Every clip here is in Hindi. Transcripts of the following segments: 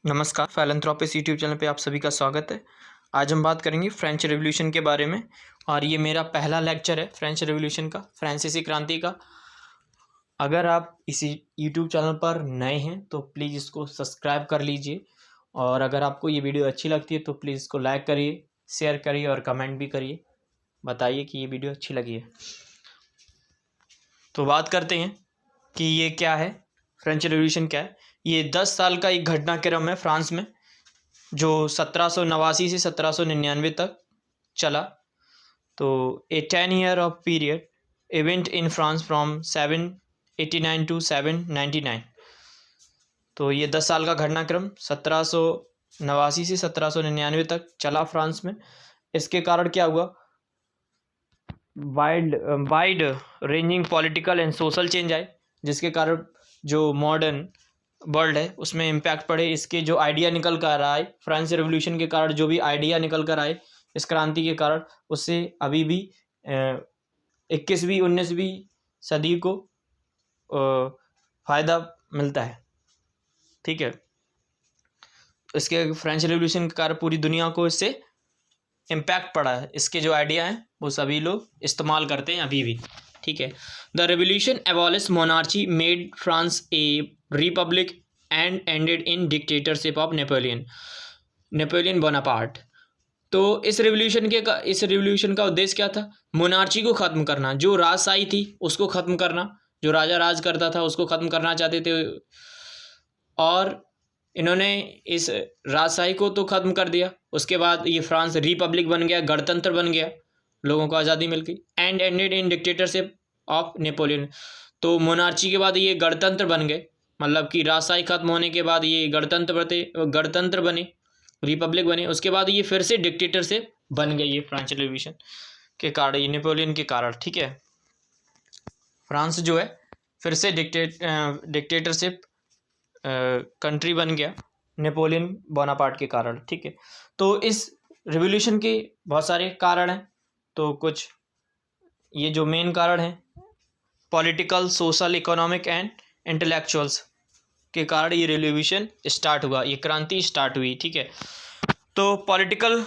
नमस्कार, फ़ैलंथ्रोपिस्ट यूट्यूब चैनल पे आप सभी का स्वागत है। आज हम बात करेंगे फ्रेंच रिवॉल्यूशन के बारे में और ये मेरा पहला लेक्चर है फ्रेंच रिवॉल्यूशन का, फ्रांसीसी क्रांति का। अगर आप इसी यूट्यूब चैनल पर नए हैं तो प्लीज़ इसको सब्सक्राइब कर लीजिए और अगर आपको ये वीडियो अच्छी लगती है तो प्लीज़ इसको लाइक करिए, शेयर करिए और कमेंट भी करिए, बताइए कि ये वीडियो अच्छी लगी है। तो बात करते हैं कि ये क्या है, फ्रेंच रिवॉल्यूशन क्या है। ये 10 साल का एक घटनाक्रम है फ्रांस में, जो 1789 से 1799 तक चला। तो a 10 year of period event in France from 789 to 799। तो ये 10 साल का घटनाक्रम 1789 से 1799 तक चला फ्रांस में। इसके कारण क्या हुआ, wide ranging political and social change आए, जिसके कारण जो मॉडर्न वर्ल्ड है उसमें इम्पैक्ट पड़े। इसके जो आइडिया निकल कर आए फ्रेंच रेवोल्यूशन के कारण, जो भी आइडिया निकल कर आए इस क्रांति के कारण, उससे अभी भी 21वीं 19वीं सदी को फ़ायदा मिलता है। ठीक है, इसके फ्रेंच रेवोल्यूशन के कारण पूरी दुनिया को इससे इम्पैक्ट पड़ा है। इसके जो आइडिया हैं वो सभी लोग इस्तेमाल करते हैं अभी भी। ठीक है, the revolution abolish monarchy, made France A Republic and ended in dictatorship of Napoleon Bonaparte. तो इस रेवोल्यूशन का उद्देश्य क्या था? मोनार्ची को ख़त्म करना, जो राजशाही थी उसको ख़त्म करना, जो राजा राज करता था उसको ख़त्म करना चाहते थे। और इन्होंने इस राजशाही को तो ख़त्म कर दिया, उसके बाद ये फ्रांस रिपब्लिक बन गया, गणतंत्र बन गया, लोगों को आज़ादी मिल गई। And ended in dictatorship of Napoleon. तो मोनार्ची के बाद ये गणतंत्र बन गए, मतलब कि राजशाही खत्म होने के बाद ये गणतंत्र बने, रिपब्लिक बने। उसके बाद ये फिर से डिक्टेटरशिप बन गई, ये फ्रेंच रिवॉल्यूशन के कारण, ये नेपोलियन के कारण। ठीक है, फ्रांस जो है फिर से डिक्टेटरशिप कंट्री बन गया नेपोलियन बोनापार्ट के कारण। ठीक है, तो इस रिवॉल्यूशन के बहुत सारे कारण हैं। तो कुछ ये जो मेन कारण हैं, political, social, economic and intellectuals के कारण ये रिवॉल्यूशन स्टार्ट हुआ, ये क्रांति स्टार्ट हुई। ठीक है, तो पॉलिटिकल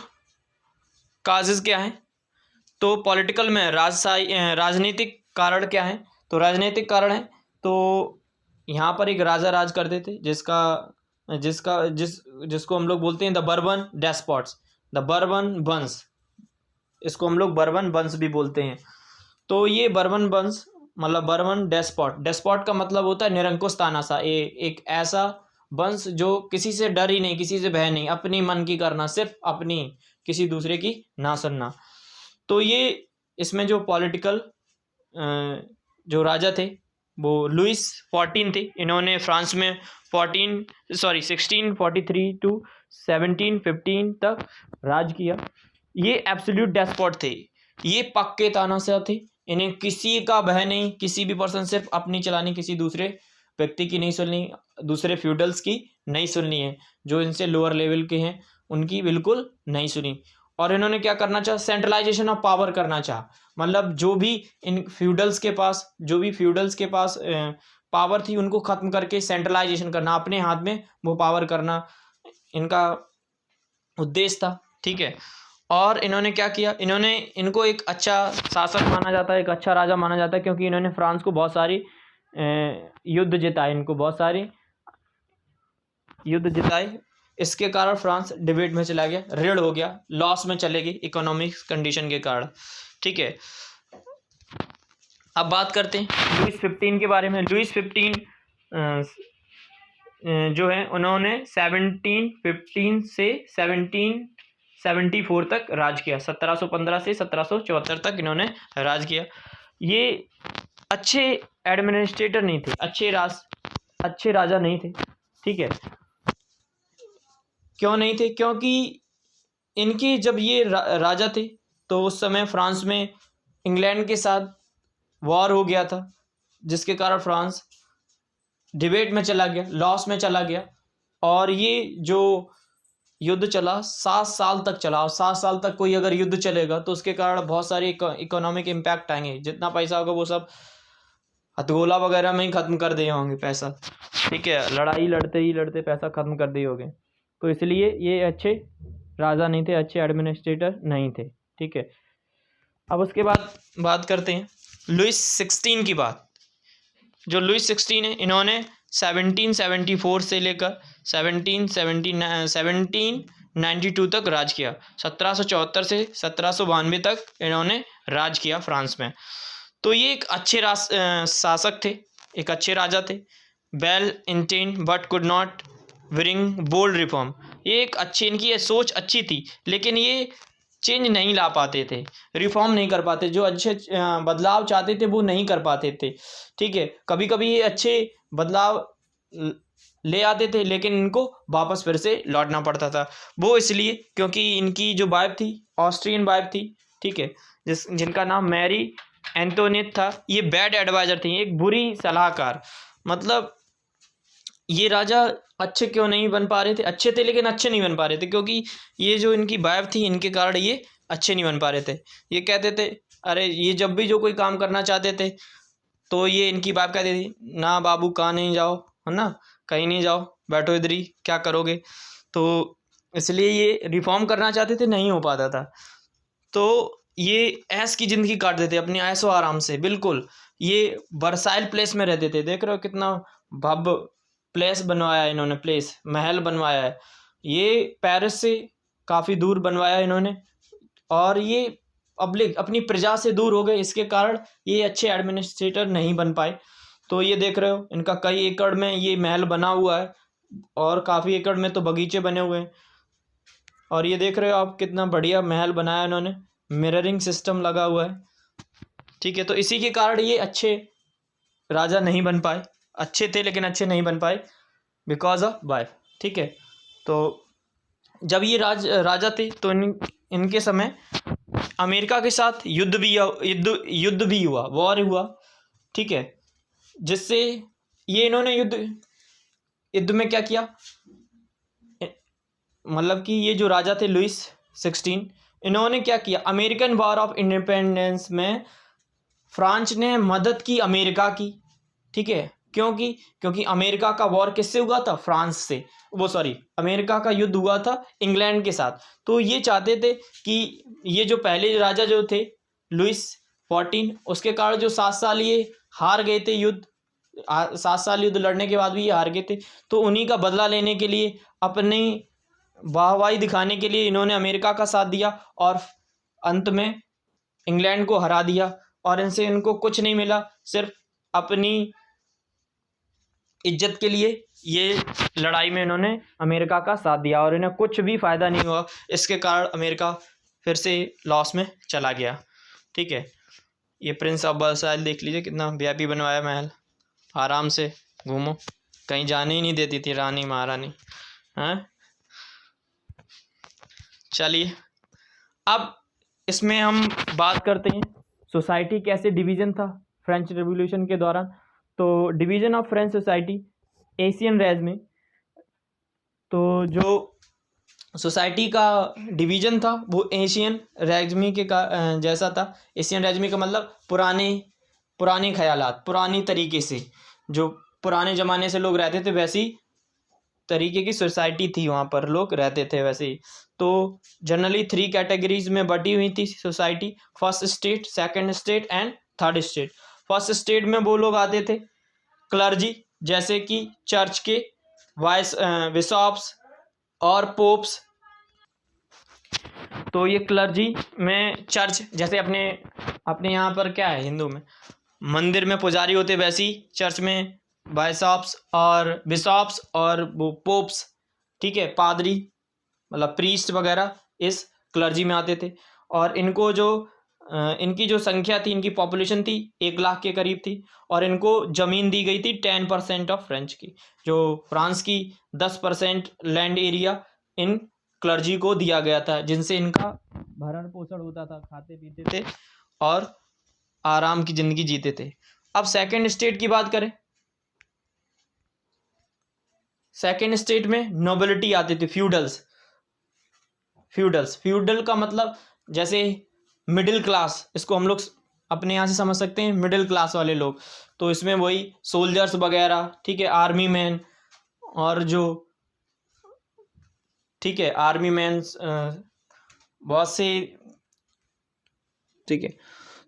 काजेज़ क्या हैं? तो पॉलिटिकल में राजनीतिक कारण क्या हैं? तो राजनीतिक कारण है, तो यहाँ पर एक राजा राज करते थे जिसको हम लोग बोलते हैं द बर्बन डेस्पॉट्स, द बर्बन वंश। इसको हम लोग बर्बन वंश भी बोलते हैं। तो ये बर्बन वंश मतलब बर्बन डेस्पॉट का मतलब होता है निरंकुश तानाशाह, एक ऐसा वंश जो किसी से डर ही नहीं, किसी से भय नहीं, अपनी मन की करना, सिर्फ अपनी, किसी दूसरे की ना सुनना। तो ये इसमें जो पॉलिटिकल जो राजा थे वो लुइस 14 थे। इन्होंने फ्रांस में 1643 टू 1715 तक राज किया। ये एब्सोल्यूट डेस्पॉट थे, ये पक्के तानाशाह थे। इन्हें किसी का भय नहीं, किसी भी पर्सन, सिर्फ अपनी चलानी, किसी दूसरे व्यक्ति की नहीं सुननी, दूसरे फ्यूडल्स की नहीं सुननी है, जो इनसे लोअर लेवल के हैं उनकी बिल्कुल नहीं सुनी। और इन्होंने क्या करना चाहा? सेंट्रलाइजेशन ऑफ पावर करना चाहा, मतलब जो भी फ्यूडल्स के पास पावर थी उनको ख़त्म करके सेंट्रलाइजेशन करना, अपने हाथ में वो पावर करना, इनका उद्देश्य था। ठीक है, और इन्होंने क्या किया? इनको एक अच्छा शासक माना जाता है, एक अच्छा राजा माना जाता है, क्योंकि इन्होंने फ्रांस को बहुत सारी युद्ध जिताए, इनको बहुत सारे युद्ध जिताए। इसके कारण फ्रांस डिबेट में चला गया, ऋण हो गया, लॉस में चले गई इकोनॉमिक कंडीशन के कारण। ठीक है, अब बात करते हैं लुइस 15 के बारे में। लुइस 15 जो है उन्होंने 1715 से 1774 तक राज किया, 1715 से 1774 तक इन्होंने राज किया। ये अच्छे एडमिनिस्ट्रेटर नहीं थे, अच्छे राजा नहीं थे। ठीक है, क्यों नहीं थे? क्योंकि इनके जब ये राजा थे तो उस समय फ्रांस में इंग्लैंड के साथ वॉर हो गया था, जिसके कारण फ्रांस डिबेट में चला गया, लॉस में चला गया। और ये जो युद्ध चला 7 साल तक चला, और 7 साल तक कोई अगर युद्ध चलेगा तो उसके कारण बहुत सारे इकोनॉमिक इम्पैक्ट आएंगे। जितना पैसा होगा वो सब हथगोला वगैरह में ही ख़त्म कर दिए होंगे पैसा। ठीक है, लड़ाई लड़ते ही लड़ते पैसा ख़त्म कर दिए होंगे। तो इसलिए ये अच्छे राजा नहीं थे, अच्छे एडमिनिस्ट्रेटर नहीं थे। ठीक है, अब उसके बाद बात करते हैं लुइस 16 की बात। जो लुइस 16 है, इन्होंने 1774 से लेकर 1792 तक राज किया। 1774 से 1792 तक इन्होंने राज किया फ्रांस में। तो ये एक अच्छे शासक थे, एक अच्छे राजा थे। Well intent but could not bring bold reform. ये एक अच्छी, इनकी ये सोच अच्छी थी, लेकिन ये चेंज नहीं ला पाते थे, रिफॉर्म नहीं कर पाते, जो अच्छे बदलाव चाहते थे वो नहीं कर पाते थे। ठीक है, कभी कभी ये अच्छे बदलाव ले आते थे, लेकिन इनको वापस फिर से लौटना पड़ता था। वो इसलिए क्योंकि इनकी जो वाइफ थी ऑस्ट्रियन वाइफ थी। ठीक है, जिनका नाम मैरी एंटोनेट था। ये बैड एडवाइजर थी, एक बुरी सलाहकार। मतलब ये राजा अच्छे क्यों नहीं बन पा रहे थे, अच्छे थे लेकिन अच्छे नहीं बन पा रहे थे, क्योंकि ये जो इनकी वाइफ थी इनके कारण ये अच्छे नहीं बन पा रहे थे। ये कहते थे, अरे ये जब भी जो कोई काम करना चाहते थे तो ये इनकी वाइफ कहती थी, ना बाबू कहाँ नहीं जाओ, है ना, कहीं नहीं जाओ, बैठो इधर ही, क्या करोगे। तो इसलिए ये रिफॉर्म करना चाहते थे, नहीं हो पाता था। तो ये ऐश की ज़िंदगी काटते थे अपनी ऐशो आराम से। बिल्कुल ये वर्साइल प्लेस में रहते थे। देख रहे हो कितना भव्य प्लेस बनवाया इन्होंने, प्लेस महल बनवाया है। ये पेरिस से काफ़ी दूर बनवाया इन्होंने, और ये पब्लिक अपनी प्रजा से दूर हो गए, इसके कारण ये अच्छे एडमिनिस्ट्रेटर नहीं बन पाए। तो ये देख रहे हो इनका कई एकड़ में ये महल बना हुआ है, और काफ़ी एकड़ में तो बगीचे बने हुए हैं। और ये देख रहे हो आप कितना बढ़िया महल बनाया इन्होंने, मिररिंग सिस्टम लगा हुआ है। ठीक है, तो इसी के कारण ये अच्छे राजा नहीं बन पाए, अच्छे थे लेकिन अच्छे नहीं बन पाए बिकॉज ऑफ वाइफ। ठीक है, तो जब ये राजा थे तो इनके समय अमेरिका के साथ युद्ध भी हुआ, वॉर हुआ। ठीक है, जिससे ये इन्होंने युद्ध में क्या किया, मतलब कि ये जो राजा थे लुइस 16, इन्होंने क्या किया, अमेरिकन वॉर ऑफ इंडिपेंडेंस में फ्रांस ने मदद की अमेरिका की। ठीक है, क्योंकि अमेरिका का वॉर किससे हुआ था, फ्रांस से, अमेरिका का युद्ध हुआ था इंग्लैंड के साथ। तो ये चाहते थे कि ये जो पहले राजा जो थे लुइस 14, उसके कारण जो 7 साल ये हार गए थे युद्ध, 7 साल युद्ध लड़ने के बाद भी ये हार गए थे। तो उन्हीं का बदला लेने के लिए, अपनी वाहवाही दिखाने के लिए इन्होंने अमेरिका का साथ दिया, और अंत में इंग्लैंड को हरा दिया। और इनसे इनको कुछ नहीं मिला, सिर्फ अपनी इज्जत के लिए ये लड़ाई में इन्होंने अमेरिका का साथ दिया, और इन्हें कुछ भी फ़ायदा नहीं हुआ। इसके कारण अमेरिका फिर से लॉस में चला गया। ठीक है, ये प्रिंस ऑफ वर्साइल देख लीजिए, कितना वीआईपी बनवाया महल, आराम से घूमो, कहीं जाने ही नहीं देती थी रानी महारानी। हाँ, चलिए अब इसमें हम बात करते हैं सोसाइटी कैसे डिवीज़न था फ्रेंच रेवोल्यूशन के दौरान। तो division of French society ancien regime में, तो जो सोसाइटी का डिवीज़न था वो एशियन रेजमी के जैसा था। एशियन रेजमी का मतलब पुराने ख्यालात, पुरानी तरीके से, जो पुराने ज़माने से लोग रहते थे वैसी तरीके की सोसाइटी थी, वहाँ पर लोग रहते थे वैसे ही। तो जनरली 3 कैटेगरीज में बटी हुई थी society, first state, second state and third state. First state में वो लोग आते थे क्लर्जी, जैसे कि चर्च के बिशॉप्स और पोप्स। तो ये क्लर्जी में चर्च, जैसे अपने यहाँ पर क्या है हिंदू में मंदिर में पुजारी होते, वैसी चर्च में बिशॉप्स और वो पोप्स, ठीक है, पादरी मतलब प्रीस्ट वगैरह इस क्लर्जी में आते थे। और इनको जो इनकी जो संख्या थी, इनकी पॉपुलेशन थी 1 लाख के करीब थी, और इनको ज़मीन दी गई थी 10% ऑफ फ्रेंच की, जो फ्रांस की 10% लैंड एरिया इन क्लर्जी को दिया गया था, जिनसे इनका भरण पोषण होता था, खाते पीते थे और आराम की ज़िंदगी जीते थे। अब सेकंड स्टेट की बात करें, सेकंड स्टेट में नोबिलिटी आती थी, फ्यूडल का मतलब जैसे मिडिल क्लास, इसको हम लोग अपने यहाँ से समझ सकते हैं, मिडिल क्लास वाले लोग। तो इसमें वही सोल्जर्स वगैरह, ठीक है, आर्मी मैन, और जो ठीक है, आर्मी मैन्स, बहुत से, ठीक है।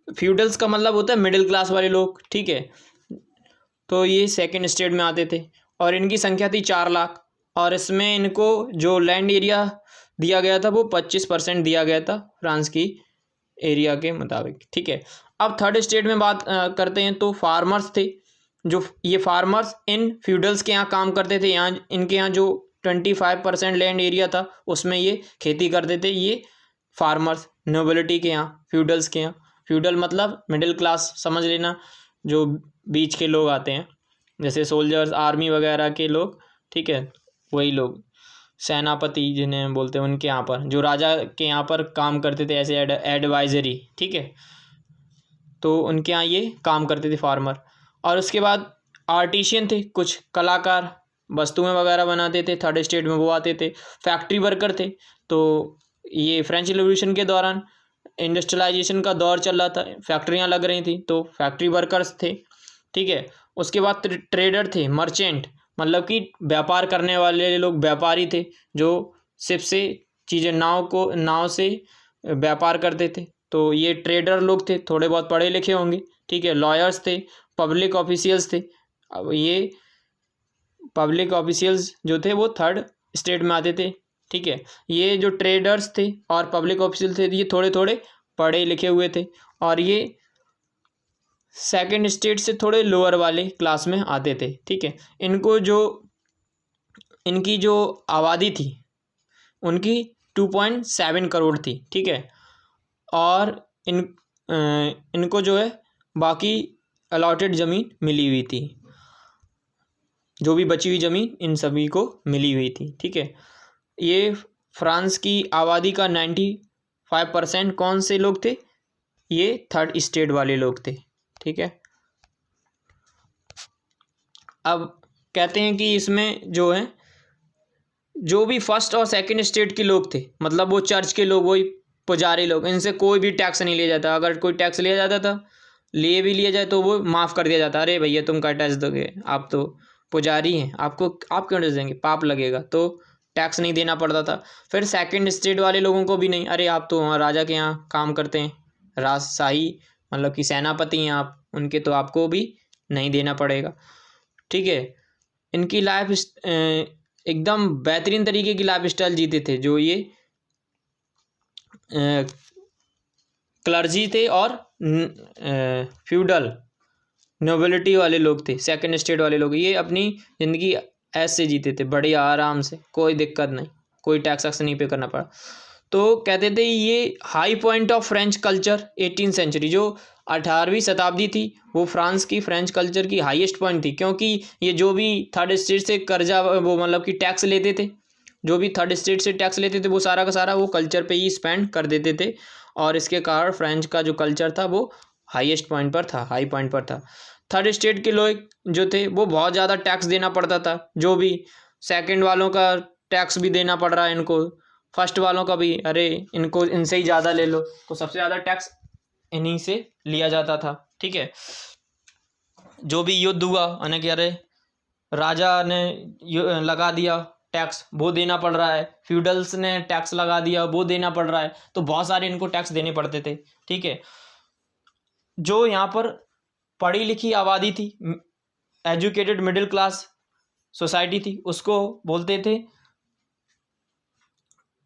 फ्यूडल्स का मतलब होता है मिडिल क्लास वाले लोग, ठीक है। तो ये सेकंड स्टेट में आते थे और इनकी संख्या थी 4 लाख, और इसमें इनको जो लैंड एरिया दिया गया था वो 25% दिया गया था फ्रांस की एरिया के मुताबिक, ठीक है। अब थर्ड स्टेट में बात करते हैं तो फार्मर्स थे, जो ये फार्मर्स इन फ्यूडल्स के यहाँ काम करते थे। यहाँ इनके यहाँ जो 25% लैंड एरिया था उसमें ये खेती करते थे, ये फार्मर्स नोबिलिटी के यहाँ, फ्यूडल्स के यहाँ। फ्यूडल मतलब मिडिल क्लास समझ लेना, जो बीच के लोग आते हैं, जैसे सोल्जर्स, आर्मी वगैरह के लोग, ठीक है, वही लोग, सेनापति जिन्हें बोलते हैं, उनके यहाँ पर, जो राजा के यहाँ पर काम करते थे ऐसे एडवाइजरी, ठीक है। तो उनके यहाँ ये काम करते थे फार्मर। और उसके बाद आर्टिशियन थे, कुछ कलाकार वस्तुएं वगैरह बनाते थे, थर्ड स्टेट में वो आते थे। फैक्ट्री वर्कर थे, तो ये फ्रेंच रिवॉल्यूशन के दौरान इंडस्ट्रियलाइजेशन का दौर चल रहा था, फैक्ट्रियाँ लग रही थी, तो फैक्ट्री वर्कर्स थे, ठीक है। उसके बाद ट्रेडर थे, मर्चेंट मतलब कि व्यापार करने वाले लोग, व्यापारी थे, जो शिप से चीज़ें, नाव से व्यापार करते थे, तो ये ट्रेडर लोग थे, थोड़े बहुत पढ़े लिखे होंगे, ठीक है। लॉयर्स थे, पब्लिक ऑफिशियल्स थे। अब ये पब्लिक ऑफिशियल्स जो थे वो थर्ड स्टेट में आते थे, ठीक है। ये जो ट्रेडर्स थे और पब्लिक ऑफिशियल थे, ये थोड़े थोड़े पढ़े लिखे हुए थे, और ये सेकंड स्टेट से थोड़े लोअर वाले क्लास में आते थे, ठीक है। इनकी जो आबादी थी उनकी 2.7 करोड़ थी, ठीक है। और इनको जो है बाकी अलॉटेड ज़मीन मिली हुई थी, जो भी बची हुई ज़मीन इन सभी को मिली हुई थी, ठीक है। ये फ्रांस की आबादी का 95% कौन से लोग थे? ये थर्ड स्टेट वाले लोग थे, ठीक है। अब कहते हैं कि इसमें जो है, जो भी फर्स्ट और सेकंड स्टेट के लोग थे, मतलब वो चर्च के लोग, वही पुजारी लोग, इनसे कोई भी टैक्स नहीं लिया जाता। अगर कोई टैक्स लिया जाता था, लिए भी लिया जाए तो वो माफ़ कर दिया जाता। अरे भैया तुम क्या टैक्स दोगे, आप तो पुजारी हैं, आपको आप क्यों टैक्स देंगे, पाप लगेगा, तो टैक्स नहीं देना पड़ता था। फिर सेकंड स्टेट वाले लोगों को भी नहीं, अरे आप तो वहाँ राजा के यहाँ काम करते हैं, राजशाही मतलब कि सेनापति हैं आप, उनके तो आपको भी नहीं देना पड़ेगा, ठीक है। इनकी लाइफ एकदम बेहतरीन तरीके की लाइफ स्टाइल जीते थे जो ये क्लर्जी थे और फ्यूडल नोबिलिटी वाले लोग थे, सेकंड स्टेट वाले लोग। ये अपनी ज़िंदगी ऐसे जीते थे, बड़े आराम से, कोई दिक्कत नहीं, कोई टैक्स वैक्स नहीं पे करना पड़ा। तो कहते थे ये high point of French culture 18th century, जो 18वीं शताब्दी थी, वो फ्रांस की फ्रेंच कल्चर की हाईएस्ट पॉइंट थी, क्योंकि ये जो भी थर्ड स्टेट से कर्जा, वो मतलब कि टैक्स लेते थे, जो भी थर्ड स्टेट से टैक्स लेते थे वो सारा का सारा वो कल्चर पे ही स्पेंड कर देते थे, और इसके कारण फ्रेंच का जो कल्चर था वो हाईएस्ट पॉइंट पर था, हाई पॉइंट पर था। थर्ड स्टेट के लोग जो थे वो बहुत ज़्यादा टैक्स देना पड़ता था, जो भी सेकंड वालों का टैक्स भी देना पड़ रहा है इनको, फर्स्ट वालों का भी, अरे इनको इनसे ही ज़्यादा ले लो, तो सबसे ज़्यादा टैक्स इन्हीं से लिया जाता था, ठीक है। जो भी युद्ध हुआ, यानी कि अरे राजा ने लगा दिया टैक्स, वो देना पड़ रहा है, फ्यूडल्स ने टैक्स लगा दिया, वो देना पड़ रहा है, तो बहुत सारे इनको टैक्स देने पड़ते थे, ठीक है। जो यहाँ पर पढ़ी लिखी आबादी थी, एजुकेटेड मिडिल क्लास सोसाइटी थी, उसको बोलते थे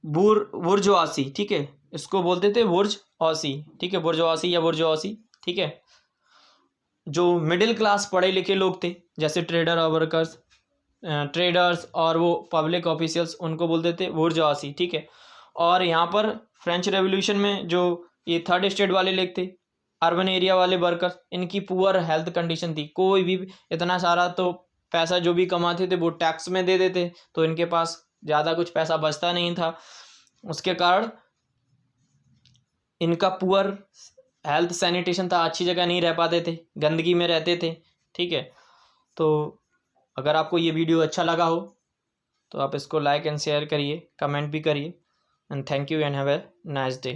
बुर्जोआसी, ठीक है, इसको बोलते थे बुर्जओसी, ठीक है, बुर्जोआसी या बुर्जोआसी, ठीक है। जो मिडिल क्लास पढ़े लिखे लोग थे, जैसे ट्रेडर और वर्कर्स, ट्रेडर्स और वो पब्लिक ऑफिशियल्स, उनको बोलते थे बुर्जोआसी, ठीक है। और यहाँ पर फ्रेंच रेवोल्यूशन में जो ये थर्ड स्टेट वाले लोग थे, अर्बन एरिया वाले वर्कर्स, इनकी पुअर हेल्थ कंडीशन थी, कोई भी इतना सारा तो पैसा जो भी कमाते थे वो टैक्स में दे देते, तो इनके पास ज़्यादा कुछ पैसा बचता नहीं था, उसके कारण इनका पुअर हेल्थ सैनिटेशन था, अच्छी जगह नहीं रह पाते थे, गंदगी में रहते थे, ठीक है। तो अगर आपको ये वीडियो अच्छा लगा हो तो आप इसको लाइक एंड शेयर करिए, कमेंट भी करिए, and thank you and have a nice day.